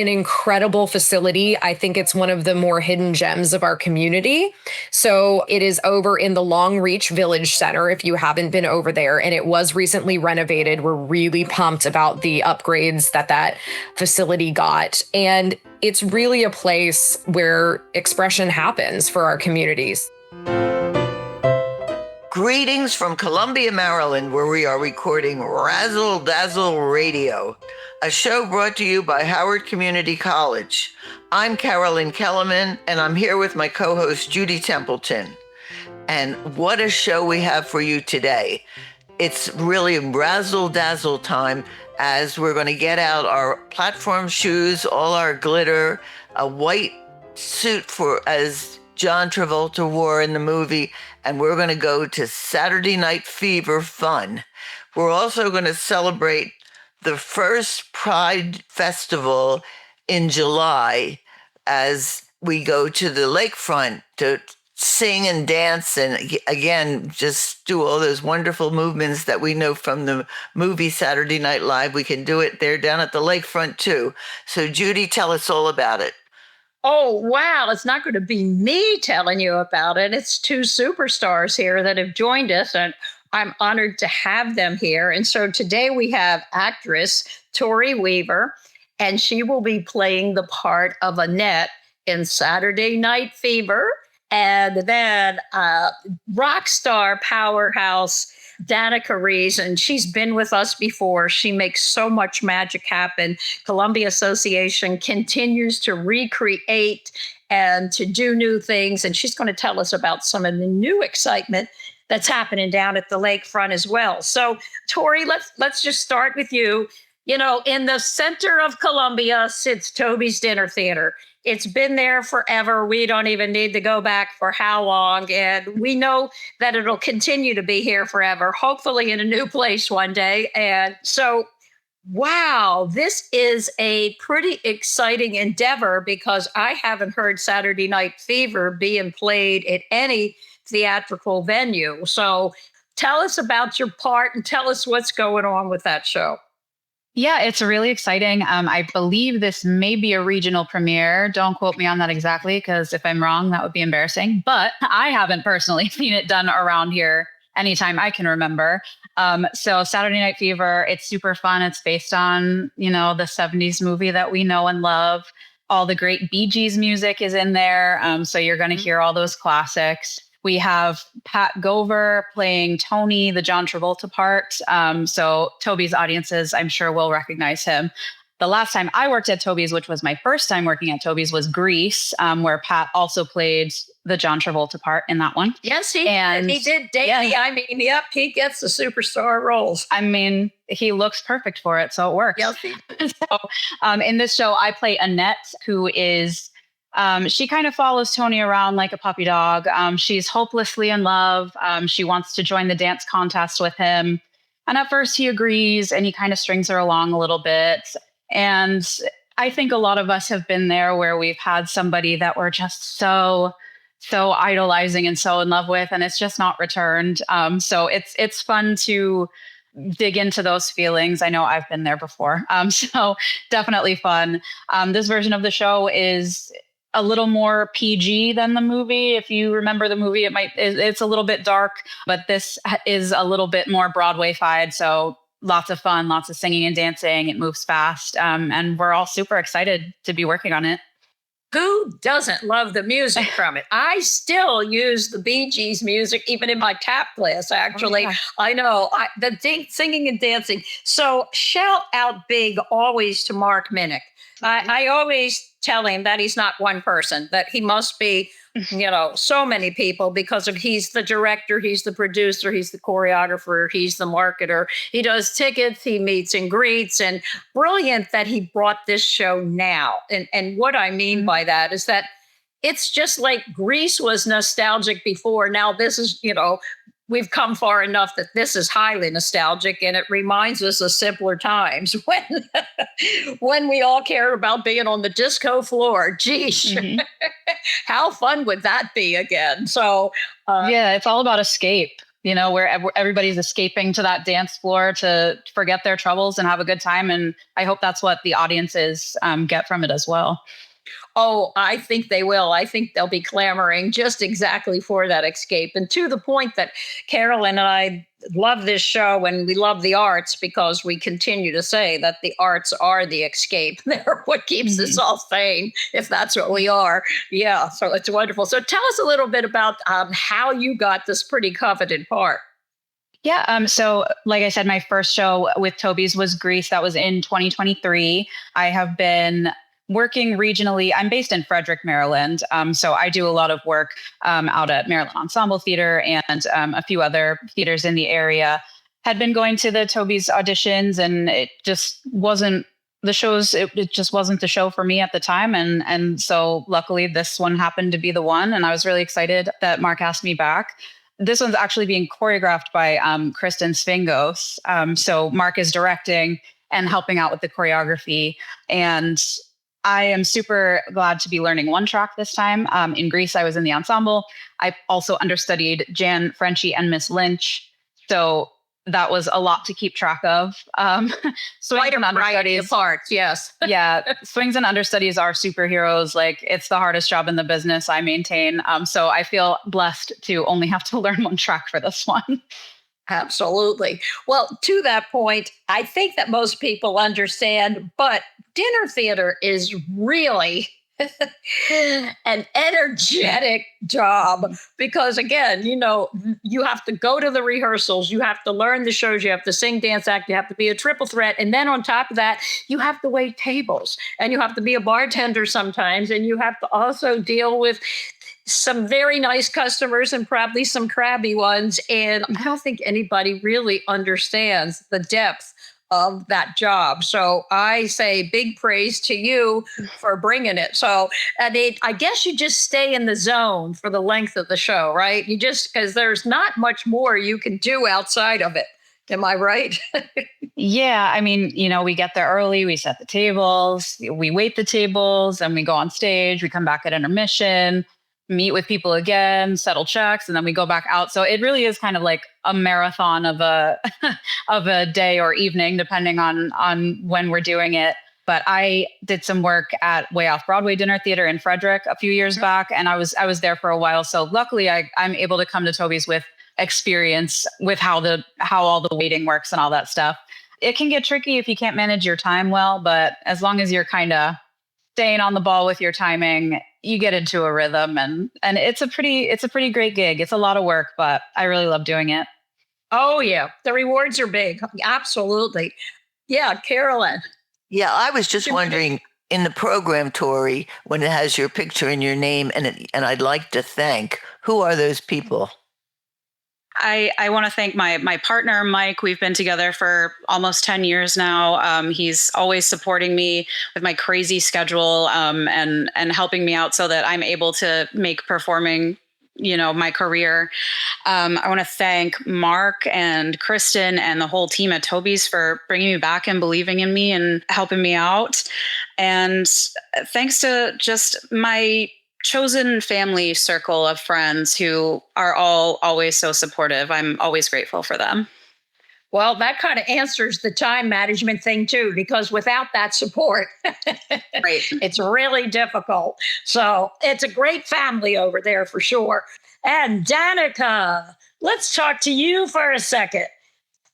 an incredible facility. I think it's one of the more hidden gems of our community. So it is over in the Long Reach Village Center, if you haven't been over there, and it was recently renovated. We're really pumped about the upgrades that facility got. And it's really a place where expression happens for our communities. Greetings from Columbia, Maryland, where we are recording Razzle Dazzle Radio, a show brought to you by Howard Community College. I'm Carolyn Kelemen, and I'm here with my co-host, Judy Templeton. And what a show we have for you today. It's really Razzle Dazzle time, as we're going to get out our platform shoes, all our glitter, a white suit as John Travolta wore in the movie, and we're going to go to Saturday Night Fever fun. We're also going to celebrate the first Pride Festival in July as we go to the Lakefront to sing and dance and, again, just do all those wonderful movements that we know from the movie Saturday Night Live. We can do it there down at the Lakefront, too. So, Judy, tell us all about it. Oh, wow. It's not going to be me telling you about it. It's two superstars here that have joined us, and I'm honored to have them here. And so today we have actress Tori Weaver, and she will be playing the part of Annette in Saturday Night Fever. And then rock star powerhouse Dannika, and she's been with us before. She makes so much magic happen. Columbia Association continues to recreate and to do new things. And she's going to tell us about some of the new excitement that's happening down at the lakefront as well. So, Tori, let's just start with you. You know, in the center of Columbia sits Toby's Dinner Theater. It's been there forever. We don't even need to go back for how long. And we know that it'll continue to be here forever, hopefully in a new place one day. And so, wow, this is a pretty exciting endeavor, because I haven't heard Saturday Night Fever being played at any theatrical venue. So tell us about your part and tell us what's going on with that show. Yeah, it's really exciting. I believe this may be a regional premiere. Don't quote me on that exactly, because if I'm wrong, that would be embarrassing. But I haven't personally seen it done around here anytime I can remember. So Saturday Night Fever, it's super fun. It's based on, the 70s movie that we know and love. All the great Bee Gees music is in there. So you're going to hear all those classics. We have Pat Gover playing Tony, the John Travolta part. So Toby's audiences, I'm sure, will recognize him. The last time I worked at Toby's, which was my first time working at Toby's, was Grease, where Pat also played the John Travolta part in that one. Yes, he did. Davey, yeah. I mean, yep, he gets the superstar roles. I mean, he looks perfect for it, so it works. Yes, he does. So, in this show, I play Annette, who is... she kind of follows Tony around like a puppy dog. She's hopelessly in love. She wants to join the dance contest with him. And at first he agrees, and he kind of strings her along a little bit. And I think a lot of us have been there, where we've had somebody that we're just so idolizing and so in love with, and it's just not returned. So it's fun to dig into those feelings. I know I've been there before. So definitely fun. This version of the show is a little more PG than the movie. If you remember the movie, it's a little bit dark, but this is a little bit more Broadway-fied. So lots of fun, lots of singing and dancing. It moves fast. And we're all super excited to be working on it. Who doesn't love the music from it? I still use the Bee Gees music, even in my tap class, actually. Oh, yeah. I know, singing and dancing. So shout out big always to Mark Minnick. I always tell him that he's not one person, that he must be, so many people, because he's the director, he's the producer, he's the choreographer, he's the marketer. He does tickets, he meets and greets, and brilliant that he brought this show now. And what I mean by that is that it's just like Grease was nostalgic before. Now this is, we've come far enough that this is highly nostalgic, and it reminds us of simpler times when we all cared about being on the disco floor. Geesh, how fun would that be again? So yeah, it's all about escape. where everybody's escaping to that dance floor to forget their troubles and have a good time. And I hope that's what the audiences get from it as well. Oh, I think they will. I think they'll be clamoring just exactly for that escape. And to the point that Carolyn and I love this show and we love the arts because we continue to say that the arts are the escape. They're what keeps us all sane, if that's what we are. Yeah, so it's wonderful. So tell us a little bit about how you got this pretty coveted part. Yeah. So like I said, my first show with Toby's was Grease. That was in 2023. I have been working regionally. I'm based in Frederick, Maryland. So I do a lot of work out at Maryland Ensemble Theater and a few other theaters in the area. Had been going to the Toby's auditions, and it just wasn't the shows. It just wasn't the show for me at the time. And so luckily this one happened to be the one. And I was really excited that Mark asked me back. This one's actually being choreographed by Kristen Svingos. So Mark is directing and helping out with the choreography. And I am super glad to be learning one track this time. In Grease, I was in the ensemble. I also understudied Jan Frenchie and Miss Lynch. So that was a lot to keep track of. Swings and understudies. Parts, yes. Yeah, swings and understudies are superheroes. Like, it's the hardest job in the business, I maintain. So I feel blessed to only have to learn one track for this one. Absolutely. Well, to that point, I think that most people understand, but dinner theater is really an energetic job because, again, you have to go to the rehearsals, you have to learn the shows, you have to sing, dance, act, you have to be a triple threat. And then on top of that, you have to wait tables and you have to be a bartender sometimes. And you have to also deal with some very nice customers and probably some crabby ones. And I don't think anybody really understands the depth of that job. So I say big praise to you for bringing it. So I guess you just stay in the zone for the length of the show, right? You just, because there's not much more you can do outside of it. Am I right? Yeah. I mean, we get there early, we set the tables, we wait the tables, and we go on stage, we come back at intermission, meet with people again, settle checks, and then we go back out. So it really is kind of like a marathon of a of a day or evening, depending on when we're doing it. But I did some work at Way Off Broadway Dinner Theater in Frederick a few years back, and I was there for a while. So luckily, I'm able to come to Toby's with experience with how all the waiting works and all that stuff. It can get tricky if you can't manage your time well, but as long as you're kind of staying on the ball with your timing, you get into a rhythm, and it's a pretty great gig. It's a lot of work, but I really love doing it. Oh yeah. The rewards are big. Absolutely. Yeah. Carolyn. Yeah, I was just wondering, in the program, Tori, when it has your picture and your name and I'd like to thank, who are those people? I want to thank my partner, Mike. We've been together for almost 10 years now. He's always supporting me with my crazy schedule and helping me out so that I'm able to make performing, my career. I want to thank Mark and Kristen and the whole team at Toby's for bringing me back and believing in me and helping me out. And thanks to just my chosen family circle of friends who are all always so supportive. I'm always grateful for them. Well, that kind of answers the time management thing too, because without that support, right, it's really difficult. So it's a great family over there for sure. And Dannika, let's talk to you for a second.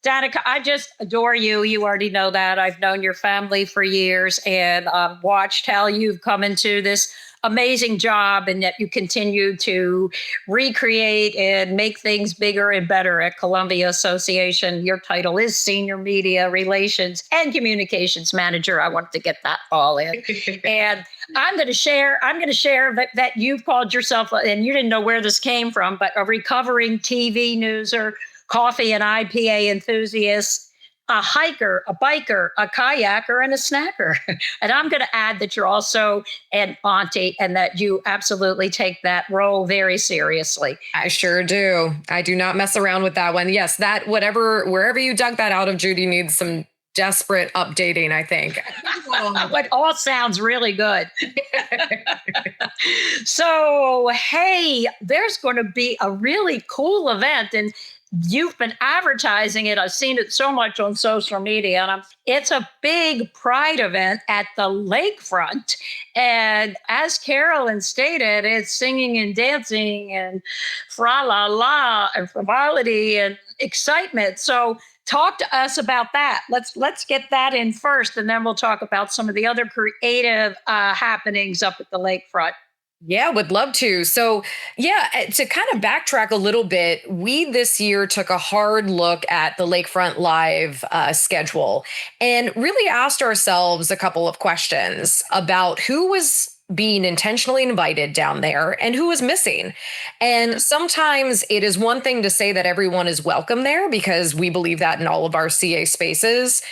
Dannika, I just adore you. You already know that. I've known your family for years and watched how you've come into this amazing job and that you continue to recreate and make things bigger and better at Columbia Association. Your title is Senior Media Relations and Communications Manager. I wanted to get that all in. And I'm going to share that you've called yourself, and you didn't know where this came from, but a recovering TV newser, coffee and IPA enthusiast, a hiker, a biker, a kayaker, and a snacker. And I'm going to add that you're also an auntie and that you absolutely take that role very seriously. I sure do. I do not mess around with that one. Yes, that wherever you dug that out of, Judy needs some desperate updating, I think. But all sounds really good. So, hey, there's going to be a really cool event. And you've been advertising it. I've seen it so much on social media. And it's a big pride event at the Lakefront. And as Carolyn stated, it's singing and dancing and fra-la-la and frivolity and excitement. So talk to us about that. Let's get that in first, and then we'll talk about some of the other creative happenings up at the Lakefront. Yeah, would love to. So, yeah, to kind of backtrack a little bit, we this year took a hard look at the Lakefront Live schedule and really asked ourselves a couple of questions about who was being intentionally invited down there and who was missing. And sometimes it is one thing to say that everyone is welcome there, because we believe that in all of our CA spaces.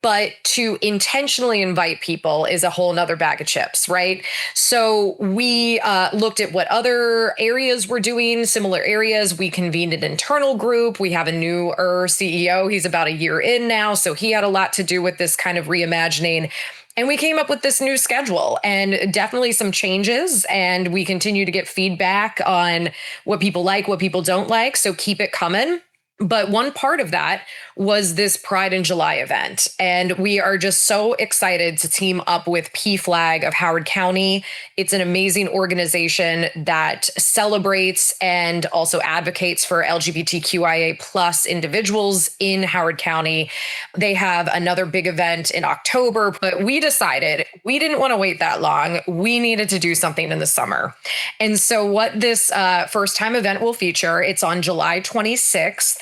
But to intentionally invite people is a whole nother bag of chips, right? So we looked at what other areas were doing, similar areas. We convened an internal group. We have a newer CEO. He's about a year in now. So he had a lot to do with this kind of reimagining. And we came up with this new schedule, and definitely some changes. And we continue to get feedback on what people like, what people don't like. So keep it coming. But one part of that was this Pride in July event. And we are just so excited to team up with PFLAG of Howard County. It's an amazing organization that celebrates and also advocates for LGBTQIA plus individuals in Howard County. They have another big event in October, but we decided we didn't want to wait that long. We needed to do something in the summer. And so what this first time event will feature, it's on July 26th.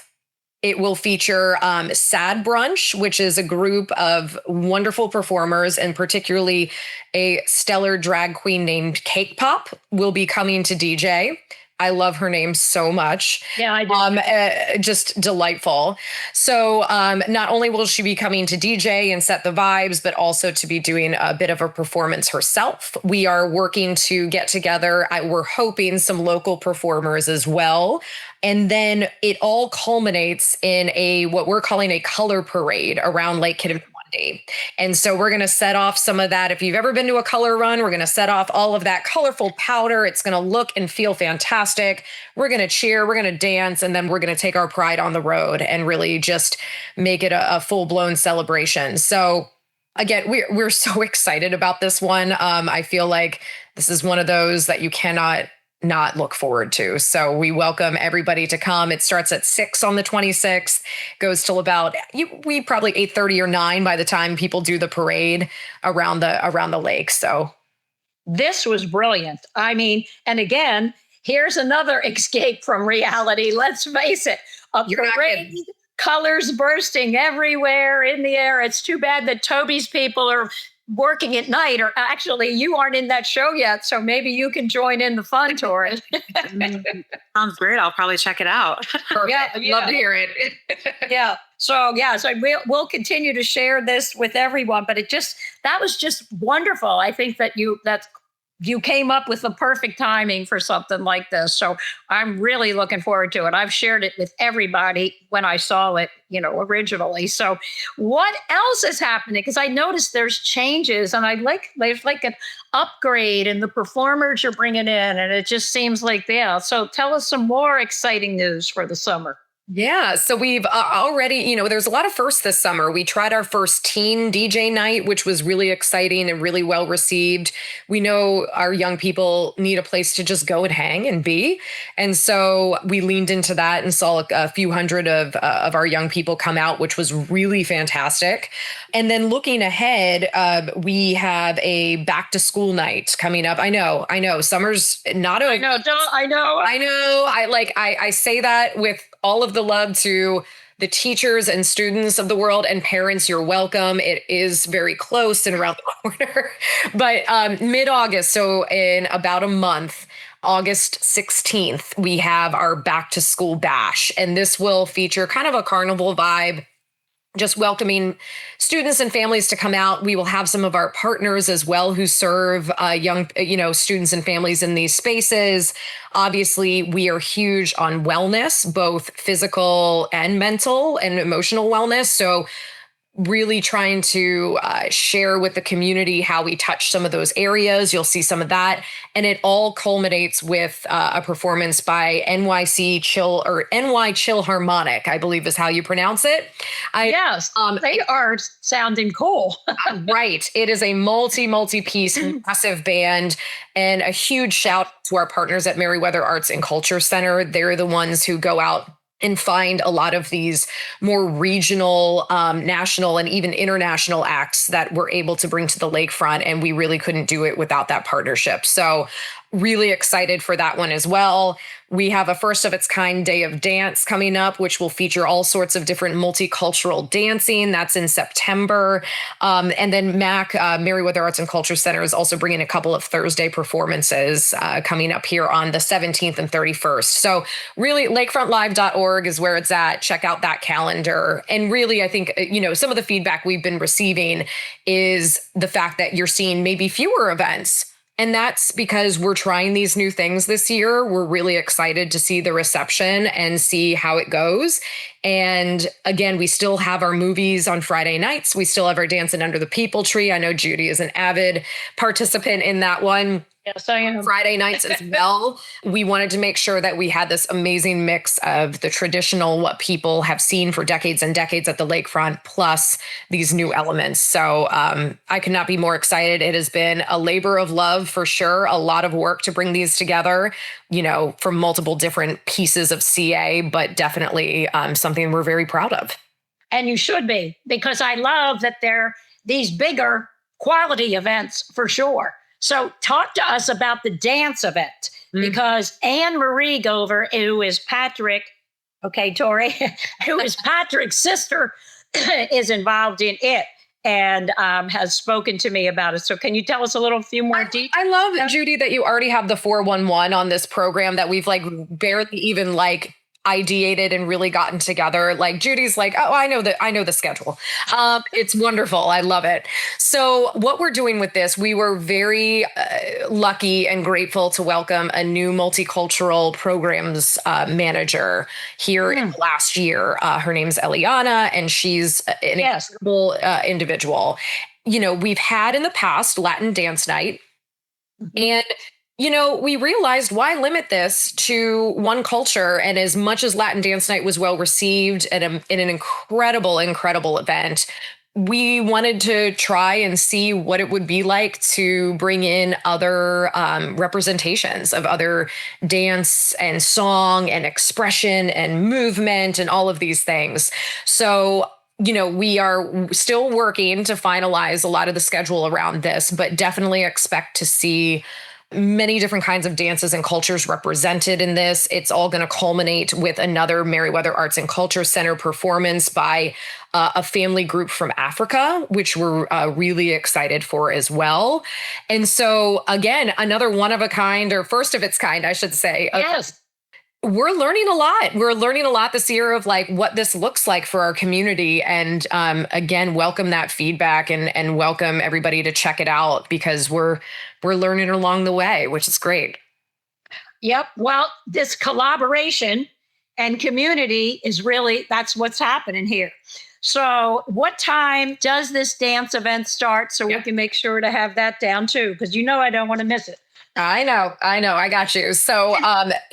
It will feature Sad Brunch, which is a group of wonderful performers, and particularly a stellar drag queen named Cake Pop will be coming to DJ. I love her name so much. Yeah, I do. Just delightful. So not only will she be coming to DJ and set the vibes, but also to be doing a bit of a performance herself. We are working to get together. We're hoping some local performers as well. And then it all culminates in what we're calling a color parade around Lake Kelemen. And so we're going to set off some of that. If you've ever been to a color run, we're going to set off all of that colorful powder. It's going to look and feel fantastic. We're going to cheer, we're going to dance, and then we're going to take our pride on the road and really just make it a full-blown celebration. So again, we're so excited about this one. I feel like this is one of those that you cannot not look forward to. So we welcome everybody to come. It starts at 6 on the 26th, goes till about we probably 8:30 or 9 by the time people do the parade around the lake. So this was brilliant. I mean, and again, here's another escape from reality. Let's face it, a parade, colors bursting everywhere in the air. It's too bad that Toby's people are working at night, or actually you aren't in that show yet, so maybe you can join in the fun, Tori. Sounds great. I'll probably check it out. Yeah, I'd love to hear it. So we'll continue to share this with everyone, but that was just wonderful. I think that you came up with the perfect timing for something like this. So I'm really looking forward to it. I've shared it with everybody when I saw it, originally. So what else is happening? Because I noticed there's changes, and there's like an upgrade in the performers you're bringing in. And it just seems like, So tell us some more exciting news for the summer. Yeah. So we've already, there's a lot of firsts this summer. We tried our first teen DJ night, which was really exciting and really well received. We know our young people need a place to just go and hang and be. And so we leaned into that and saw a few hundred of our young people come out, which was really fantastic. And then looking ahead, we have a back to school night coming up. I know. Summer's not over. I know. I say that with all of the love to the teachers and students of the world, and parents, you're welcome. It is very close and around the corner, but mid-August, so in about a month, August 16th, we have our back to school bash. And this will feature kind of a carnival vibe, just welcoming students and families to come out. We will have some of our partners as well who serve young, students and families in these spaces. Obviously, we are huge on wellness, both physical and mental and emotional wellness. So really trying to share with the community how we touch some of those areas. You'll see some of that. And it all culminates with a performance by NYC Chill or NY Chill Harmonic, I believe is how you pronounce it. Yes, they are sounding cool. Right. It is a multi-piece massive band, and a huge shout to our partners at Merriweather Arts and Culture Center. They're the ones who go out and find a lot of these more regional, national, and even international acts that we're able to bring to the lakefront. And we really couldn't do it without that partnership. So really excited for that one as well. We have a first of its kind day of dance coming up, which will feature all sorts of different multicultural dancing. That's in September. And then Merriweather Arts and Culture Center is also bringing a couple of Thursday performances coming up here on the 17th and 31st. So really lakefrontlive.org is where it's at. Check out that calendar. And really, I think, some of the feedback we've been receiving is the fact that you're seeing maybe fewer events. And that's because we're trying these new things this year. We're really excited to see the reception and see how it goes. And again, we still have our movies on Friday nights. We still have our Dancing Under the People Tree. I know Judy is an avid participant in that one. Yes, I am. Friday nights as well. We wanted to make sure that we had this amazing mix of the traditional, what people have seen for decades and decades at the lakefront, plus these new elements. So I could not be more excited. It has been a labor of love for sure. A lot of work to bring these together, from multiple different pieces of CA, but definitely something we're very proud of. And you should be, because I love that they're these bigger quality events for sure. So talk to us about the dance event, because Anne Marie Gover, who is Patrick, Tori, who is Patrick's sister, is involved in it and has spoken to me about it. So can you tell us a few more details? I love, Judy, that you already have the 411 on this program that we've barely even ideated and really gotten together. Judy's oh, I know the schedule. It's wonderful. I love it. So what we're doing with this, we were very lucky and grateful to welcome a new multicultural programs manager here in the last year. Her name's Eliana, and she's an incredible individual. We've had in the past Latin dance night, and we realized, why limit this to one culture? And as much as Latin Dance Night was well received and in an incredible event, we wanted to try and see what it would be like to bring in other representations of other dance and song and expression and movement and all of these things. So we are still working to finalize a lot of the schedule around this, but definitely expect to see many different kinds of dances and cultures represented in this. It's all going to culminate with another Merriweather Arts and Culture Center performance by a family group from Africa, which we're really excited for as well. And so, again, another one of a kind, or first of its kind, I should say. Yes. We're learning a lot. We're learning a lot this year of what this looks like for our community. And again, welcome that feedback and welcome everybody to check it out, because we're learning along the way, which is great. Yep. Well, this collaboration and community is that's what's happening here. So what time does this dance event start, so we can make sure to have that down too? Because I don't want to miss it. I know. I got you. So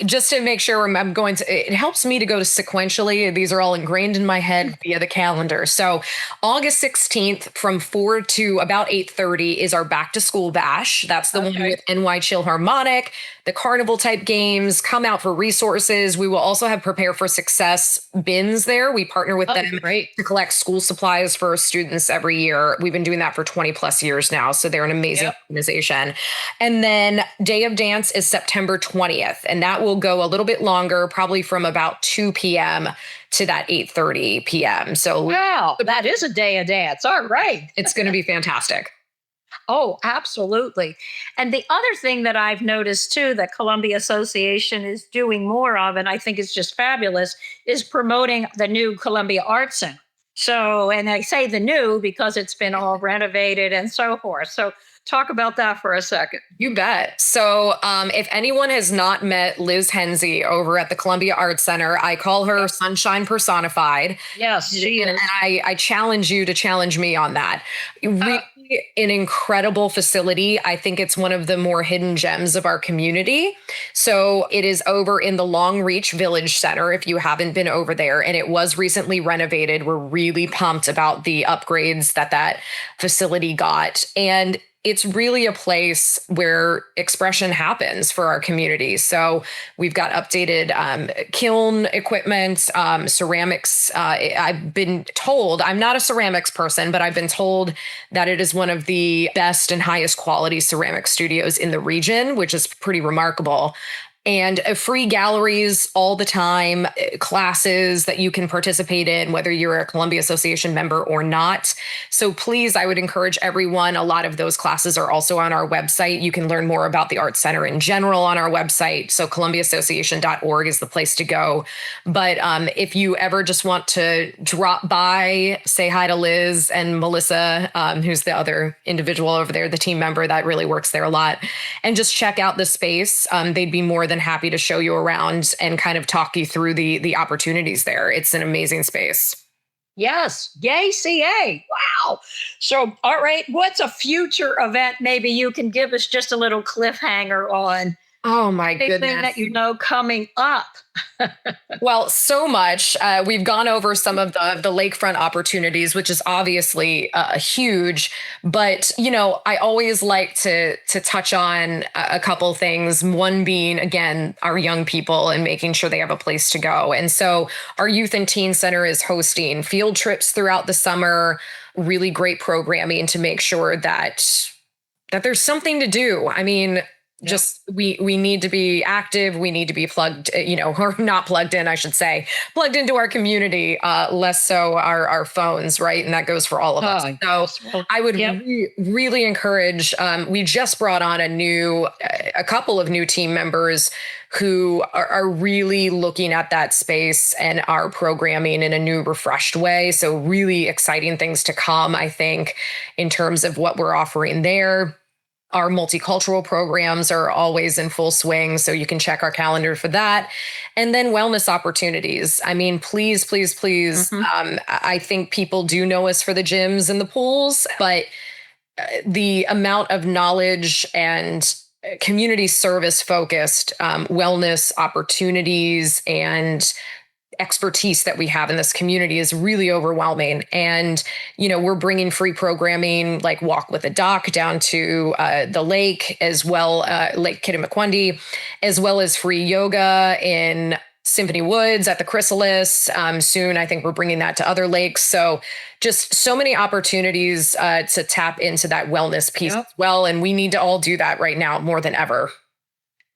just to make sure I'm going to, it helps me to go to sequentially. These are all ingrained in my head via the calendar. So August 16th from 4 to about 8:30 is our back to school bash. That's the one with NY Chill Harmonic, the carnival type games. Come out for resources. We will also have Prepare for Success bins there. We partner with them to collect school supplies for students every year. We've been doing that for 20 plus years now. So they're an amazing organization. And then Day of Dance is September 20th, and that will go a little bit longer, probably from about 2 p.m. to that 8:30 p.m. So wow, that is a day of dance. All right. It's going to be fantastic. Oh, absolutely. And the other thing that I've noticed too, that Columbia Association is doing more of, and I think it's just fabulous, is promoting the new Columbia Arts Center. So, and I say the new because it's been all renovated and so forth. So talk about that for a second. You bet. So, if anyone has not met Liz Hensey over at the Columbia Arts Center, I call her Sunshine personified. Yes, she And is. I challenge you to challenge me on that. Really an incredible facility. I think it's one of the more hidden gems of our community. So it is over in the Long Reach Village Center if you haven't been over there. And it was recently renovated. We're really pumped about the upgrades that facility got. And it's really a place where expression happens for our community. So we've got updated kiln equipment, ceramics. I've been told, I'm not a ceramics person, but I've been told that it is one of the best and highest quality ceramic studios in the region, which is pretty remarkable. And free galleries all the time, classes that you can participate in, whether you're a Columbia Association member or not. So please, I would encourage everyone. A lot of those classes are also on our website. You can learn more about the Art Center in general on our website. So columbiaassociation.org is the place to go. But if you ever just want to drop by, say hi to Liz and Melissa, who's the other individual over there, the team member that really works there a lot, and just check out the space, they'd be more than happy to show you around and kind of talk you through the opportunities there. It's an amazing space. Yes. Yay, CA. Wow. So, all right. What's a future event maybe you can give us just a little cliffhanger on? Oh my Anything goodness. that you know coming up? Well, so much. We've gone over some of the lakefront opportunities, which is obviously huge. But, I always like to touch on a couple things. One being, again, our young people and making sure they have a place to go. And so our Youth and Teen Center is hosting field trips throughout the summer, really great programming to make sure that there's something to do. I mean, just we need to be active. We need to be plugged, or not plugged in, I should say, plugged into our community, less so our phones, right? And that goes for all of us. So I would really encourage, we just brought on a couple of new team members who are really looking at that space and our programming in a new, refreshed way. So really exciting things to come, I think, in terms of what we're offering there. Our multicultural programs are always in full swing, so you can check our calendar for that. And then wellness opportunities. I mean, please. I think people do know us for the gyms and the pools, but the amount of knowledge and community service focused wellness opportunities and expertise that we have in this community is really overwhelming. And, we're bringing free programming like Walk with a Doc down to the lake, as well, Lake Kitimaqundi, as well as free yoga in Symphony Woods at the Chrysalis. Soon, I think we're bringing that to other lakes. So just so many opportunities to tap into that wellness piece as well. And we need to all do that right now more than ever.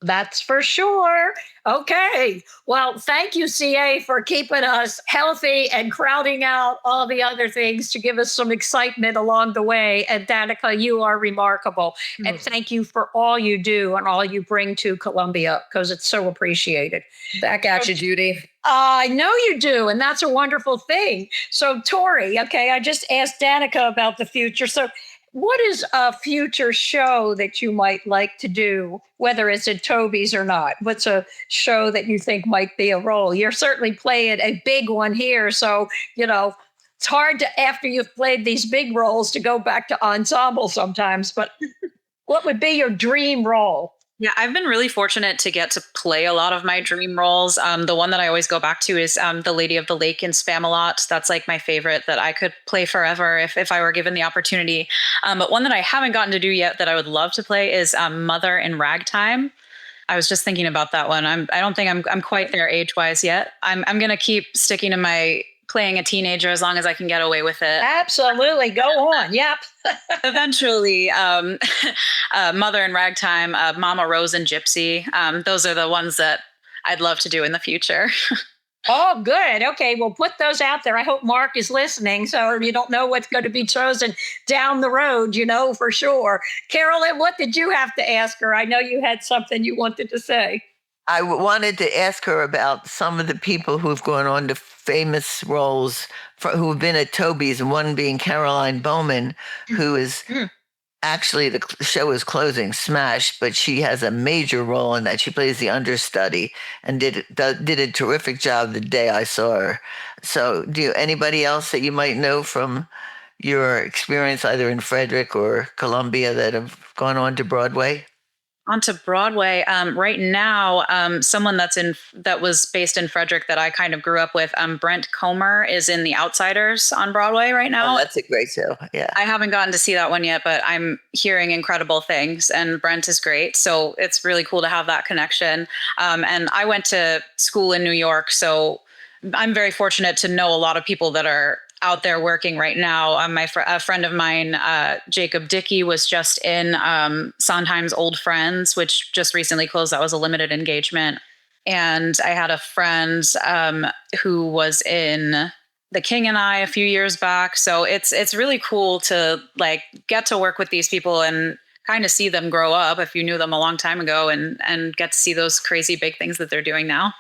That's for sure. Okay. Well, thank you, CA, for keeping us healthy and crowding out all the other things to give us some excitement along the way. And Dannika, you are remarkable. And thank you for all you do and all you bring to Columbia, because it's so appreciated. Back at you, Judy. I know you do, and that's a wonderful thing. So, Tori, okay, I just asked Dannika about the future. So what is a future show that you might like to do, whether it's at Toby's or not? What's a show that you think might be a role? You're certainly playing a big one here. So, it's hard to, after you've played these big roles, to go back to ensemble sometimes. But what would be your dream role? Yeah, I've been really fortunate to get to play a lot of my dream roles. The one that I always go back to is the Lady of the Lake in Spamalot. That's like my favorite that I could play forever if I were given the opportunity. But one that I haven't gotten to do yet that I would love to play is Mother in Ragtime. I was just thinking about that one. I don't think I'm quite there age-wise yet. I'm going to keep sticking to my playing a teenager as long as I can get away with it. Absolutely. Go on. Yep. Eventually, Mother in Ragtime, Mama Rose and Gypsy. Those are the ones that I'd love to do in the future. Oh, good. Okay. We'll put those out there. I hope Mark is listening, so you don't know what's going to be chosen down the road, for sure. Carolyn, what did you have to ask her? I know you had something you wanted to say. I wanted to ask her about some of the people who've gone on to famous roles who have been at Toby's, and one being Caroline Bowman, who is Actually, the show is closing, Smash, but she has a major role in that. She plays the understudy and did a terrific job the day I saw her. So, anybody else that you might know from your experience either in Frederick or Columbia that have gone on to Broadway? Onto Broadway. Right now, someone that was based in Frederick that I kind of grew up with, Brent Comer, is in The Outsiders on Broadway right now. Oh, that's a great show. Yeah. I haven't gotten to see that one yet, but I'm hearing incredible things, and Brent is great. So it's really cool to have that connection. And I went to school in New York, so I'm very fortunate to know a lot of people that are out there working right now. A friend of mine, Jacob Dickey, was just in Sondheim's Old Friends, which just recently closed. That was a limited engagement. And I had a friend who was in The King and I a few years back. So it's really cool to like get to work with these people and kind of see them grow up if you knew them a long time ago, and get to see those crazy big things that they're doing now.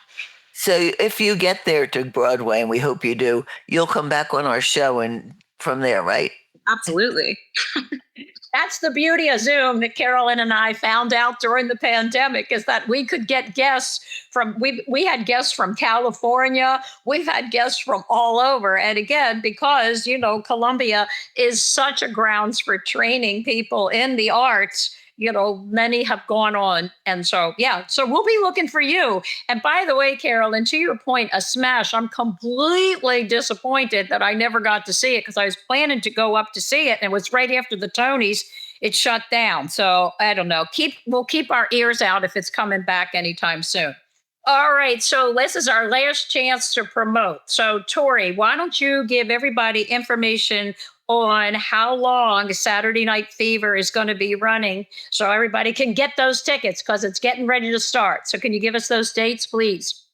So if you get there to Broadway, and we hope you do, you'll come back on our show and from there, right? Absolutely. That's the beauty of Zoom that Carolyn and I found out during the pandemic, is that we could get guests we had guests from California. We've had guests from all over. And again, because, Columbia is such a grounds for training people in the arts, many have gone on. And so we'll be looking for you. And by the way, Carolyn, to your point, a Smash, I'm completely disappointed that I never got to see it, because I was planning to go up to see it. And it was right after the Tonys. It shut down. So I don't know. We'll keep our ears out if it's coming back anytime soon. All right. So this is our last chance to promote. So Tori, why don't you give everybody information on how long Saturday Night Fever is going to be running, so everybody can get those tickets, because it's getting ready to start. So can you give us those dates, please?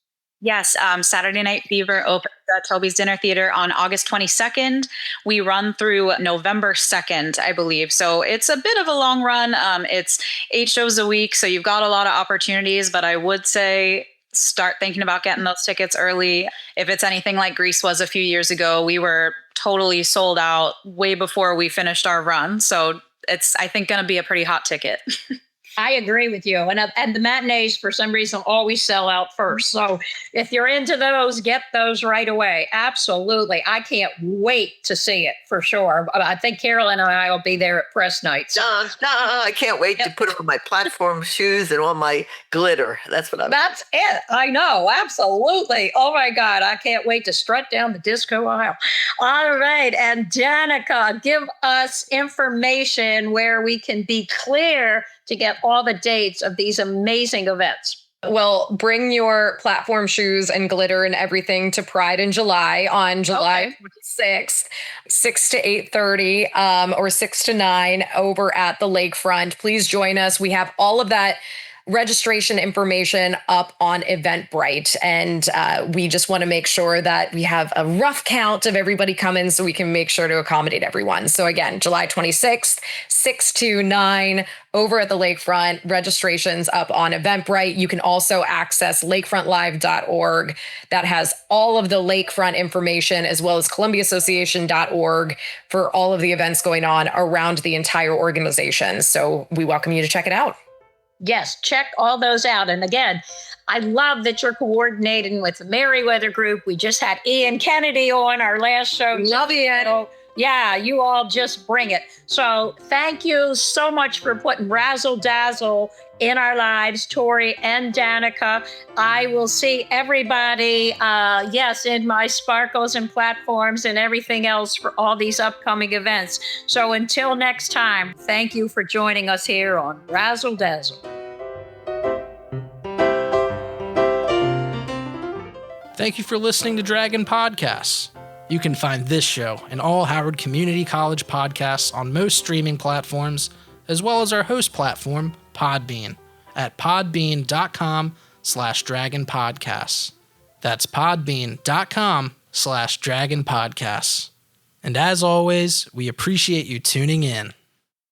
Yes, Saturday Night Fever opens at Toby's Dinner Theater on August 22nd. We run through November 2nd, I believe. So it's a bit of a long run. It's 8 shows a week, so you've got a lot of opportunities, but I would say start thinking about getting those tickets early. If it's anything like Grease was a few years ago, we were totally sold out way before we finished our run. So it's, I think, going to be a pretty hot ticket. I agree with you. And the matinees, for some reason, always sell out first. So if you're into those, get those right away. Absolutely. I can't wait to see it, for sure. I think Carolyn and I will be there at press nights. I can't wait to put on my platform shoes and on my glitter. That's it. I know. Absolutely. Oh my God. I can't wait to strut down the disco aisle. All right. And Dannika, give us information where we can be clear to get all the dates of these amazing events. Well, bring your platform shoes and glitter and everything to Pride in July on July 26th, 6 to 8:30 or 6 to 9 over at the Lakefront. Please join us. We have all of that registration information up on Eventbrite. And we just want to make sure that we have a rough count of everybody coming so we can make sure to accommodate everyone. So again, July 26th, 6 to 9 over at the Lakefront. Registrations up on Eventbrite. You can also access lakefrontlive.org. That has all of the Lakefront information, as well as columbiaassociation.org for all of the events going on around the entire organization. So we welcome you to check it out. Yes, check all those out. And again, I love that you're coordinating with the Merriweather Group. We just had Ian Kennedy on our last show. Love Ian. So, yeah, you all just bring it. So thank you so much for putting Razzle Dazzle in our lives, Tori and Dannika. I will see everybody, in my sparkles and platforms and everything else for all these upcoming events. So until next time, thank you for joining us here on Razzle Dazzle. Thank you for listening to Dragon Podcasts. You can find this show and all Howard Community College podcasts on most streaming platforms, as well as our host platform, Podbean, at podbean.com/dragonpodcasts. That's podbean.com/dragonpodcasts. And as always, we appreciate you tuning in.